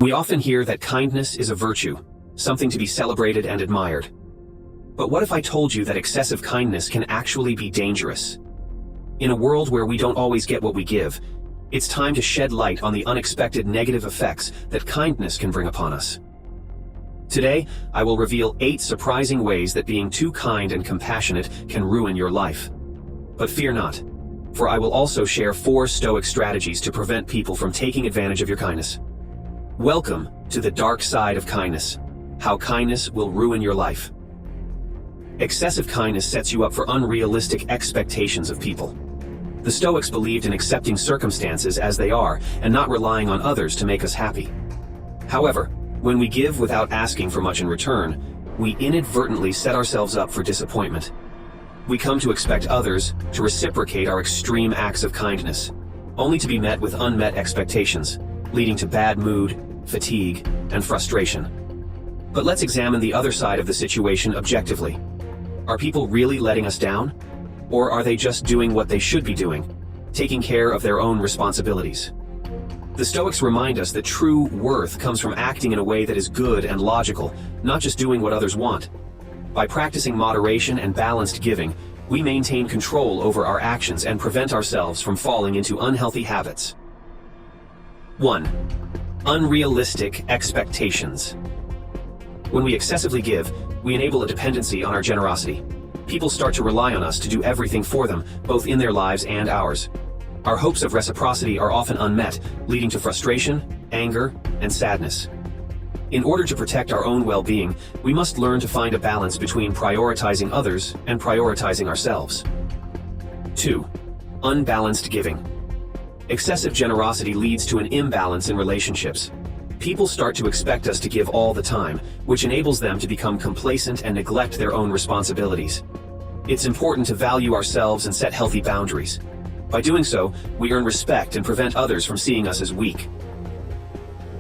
We often hear that kindness is a virtue, something to be celebrated and admired. But what if I told you that excessive kindness can actually be dangerous? In a world where we don't always get what we give, it's time to shed light on the unexpected negative effects that kindness can bring upon us. Today, I will reveal 8 surprising ways that being too kind and compassionate can ruin your life. But fear not, for I will also share 4 Stoic strategies to prevent people from taking advantage of your kindness. Welcome to the dark side of kindness, how kindness will ruin your life. Excessive kindness sets you up for unrealistic expectations of people. The Stoics believed in accepting circumstances as they are and not relying on others to make us happy. However, when we give without asking for much in return, we inadvertently set ourselves up for disappointment. We come to expect others to reciprocate our extreme acts of kindness, only to be met with unmet expectations, leading to bad mood, fatigue, and frustration. But let's examine the other side of the situation objectively. Are people really letting us down? Or are they just doing what they should be doing, taking care of their own responsibilities? The Stoics remind us that true worth comes from acting in a way that is good and logical, not just doing what others want. By practicing moderation and balanced giving, we maintain control over our actions and prevent ourselves from falling into unhealthy habits. 1. Unrealistic expectations. When we excessively give, we enable a dependency on our generosity. People start to rely on us to do everything for them, both in their lives and ours. Our hopes of reciprocity are often unmet, leading to frustration, anger, and sadness. In order to protect our own well-being, we must learn to find a balance between prioritizing others and prioritizing ourselves. 2. Unbalanced giving. Excessive generosity leads to an imbalance in relationships. People start to expect us to give all the time, which enables them to become complacent and neglect their own responsibilities. It's important to value ourselves and set healthy boundaries. By doing so, we earn respect and prevent others from seeing us as weak.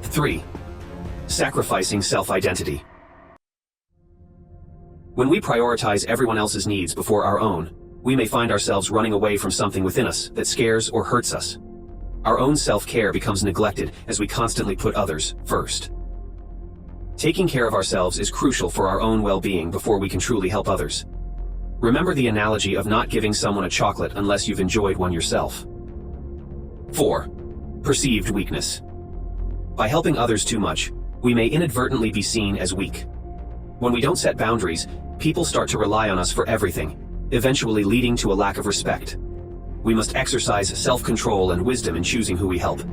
3. Sacrificing self-identity. When we prioritize everyone else's needs before our own, we may find ourselves running away from something within us that scares or hurts us. Our own self-care becomes neglected as we constantly put others first. Taking care of ourselves is crucial for our own well-being before we can truly help others. Remember the analogy of not giving someone a chocolate unless you've enjoyed one yourself. 4. Perceived weakness. By helping others too much, we may inadvertently be seen as weak. When we don't set boundaries, people start to rely on us for everything, eventually leading to a lack of respect. We must exercise self-control and wisdom in choosing who we help.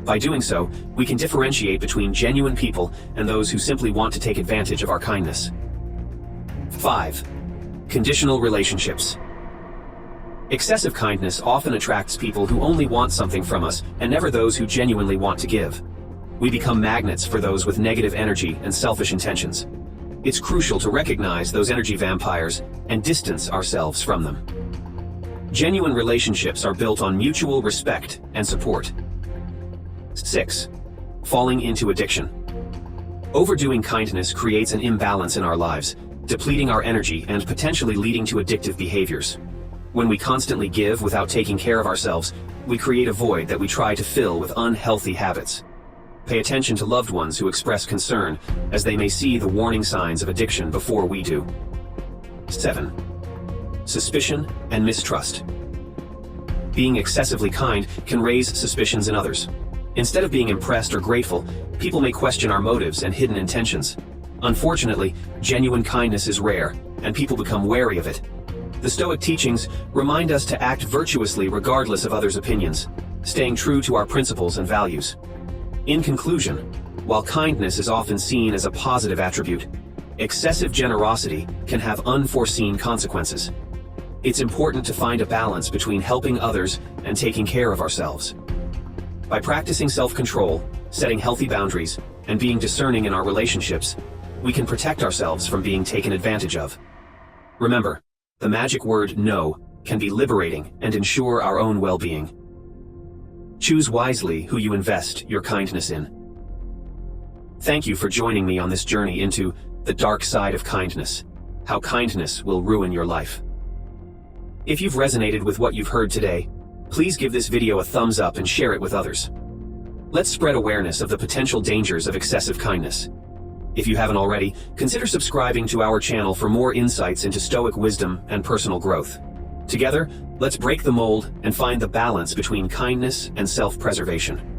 By doing so, we can differentiate between genuine people and those who simply want to take advantage of our kindness. 5. Conditional relationships. Excessive kindness often attracts people who only want something from us and never those who genuinely want to give. We become magnets for those with negative energy and selfish intentions. It's crucial to recognize those energy vampires and distance ourselves from them. Genuine relationships are built on mutual respect and support. 6. Falling into addiction. Overdoing kindness creates an imbalance in our lives, depleting our energy and potentially leading to addictive behaviors. When we constantly give without taking care of ourselves, we create a void that we try to fill with unhealthy habits. Pay attention to loved ones who express concern, as they may see the warning signs of addiction before we do. 7. Suspicion and mistrust. Being excessively kind can raise suspicions in others. Instead of being impressed or grateful, people may question our motives and hidden intentions. Unfortunately, genuine kindness is rare, and people become wary of it. The Stoic teachings remind us to act virtuously regardless of others' opinions, staying true to our principles and values. In conclusion, while kindness is often seen as a positive attribute, excessive generosity can have unforeseen consequences. It's important to find a balance between helping others and taking care of ourselves. By practicing self-control, setting healthy boundaries, and being discerning in our relationships, we can protect ourselves from being taken advantage of. Remember, the magic word "no" can be liberating and ensure our own well-being. Choose wisely who you invest your kindness in. Thank you for joining me on this journey into the dark side of kindness, how kindness will ruin your life. If you've resonated with what you've heard today, please give this video a thumbs up and share it with others. Let's spread awareness of the potential dangers of excessive kindness. If you haven't already, consider subscribing to our channel for more insights into Stoic wisdom and personal growth. Together, let's break the mold and find the balance between kindness and self-preservation.